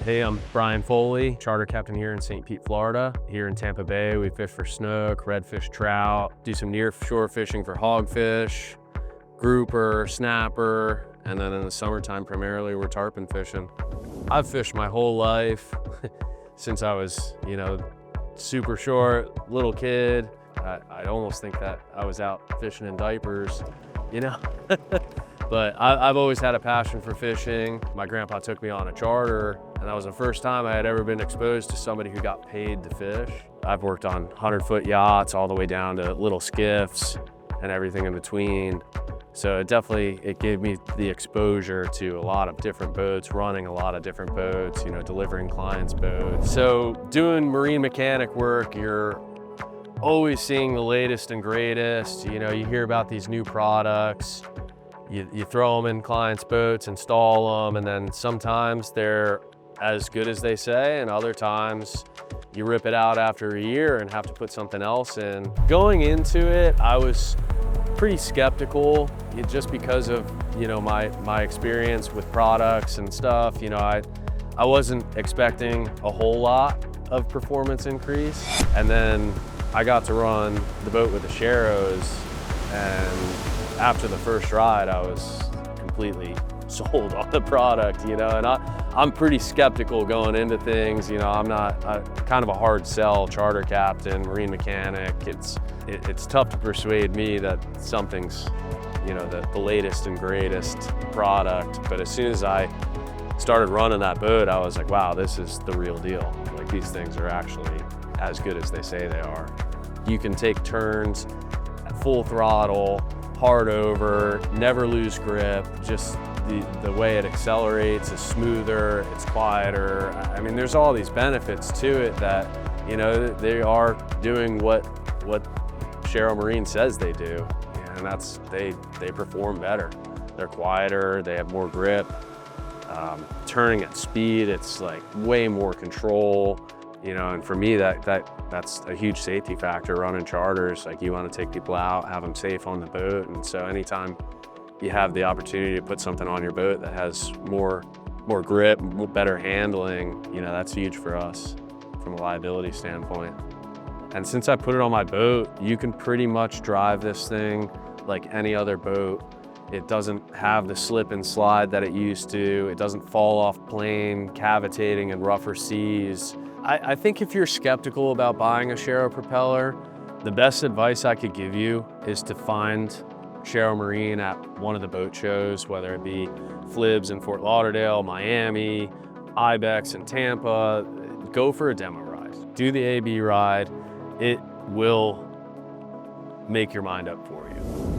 Hey, I'm Bryan Foley, charter captain here in St. Pete, Florida. Here in Tampa Bay, we fish for snook, redfish, trout, do some near shore fishing for hogfish, grouper, snapper, and then in the summertime, primarily, we're tarpon fishing. I've fished my whole life since I was, super short, little kid. I'd almost think that I was out fishing in diapers, But I've always had a passion for fishing. My grandpa took me on a charter, and that was the first time I had ever been exposed to somebody who got paid to fish. I've worked on 100-foot yachts all the way down to little skiffs and everything in between. So it gave me the exposure to a lot of different boats, running a lot of different boats, delivering clients' boats. So doing marine mechanic work, you're always seeing the latest and greatest. You hear about these new products. You throw them in clients' boats, install them, and then sometimes they're as good as they say, and other times you rip it out after a year and have to put something else in. Going into it, I was pretty skeptical just because of my experience with products and stuff. I wasn't expecting a whole lot of performance increase, and then I got to run the boat with the Sharrows, and after the first ride, I was completely sold on the product, and I'm pretty skeptical going into things. I'm kind of a hard sell charter captain, marine mechanic. It's tough to persuade me that something's, the latest and greatest product. But as soon as I started running that boat, I was like, wow, this is the real deal. Like, these things are actually as good as they say they are. You can take turns at full throttle, hard over, never lose grip. Just the way it accelerates is smoother, it's quieter. I mean, there's all these benefits to it that, they are doing what Sharrow Marine says they do. And that's, they perform better. They're quieter, they have more grip. Turning at speed, it's like way more control. And for me, that's a huge safety factor running charters. Like, you want to take people out, have them safe on the boat. And so anytime you have the opportunity to put something on your boat that has more grip, better handling, that's huge for us from a liability standpoint. And since I put it on my boat, you can pretty much drive this thing like any other boat. It doesn't have the slip and slide that it used to. It doesn't fall off plane, cavitating in rougher seas. I think if you're skeptical about buying a Sharrow propeller, the best advice I could give you is to find Sharrow Marine at one of the boat shows, whether it be Flibs in Fort Lauderdale, Miami, Ibex in Tampa. Go for a demo ride. Do the AB ride. It will make your mind up for you.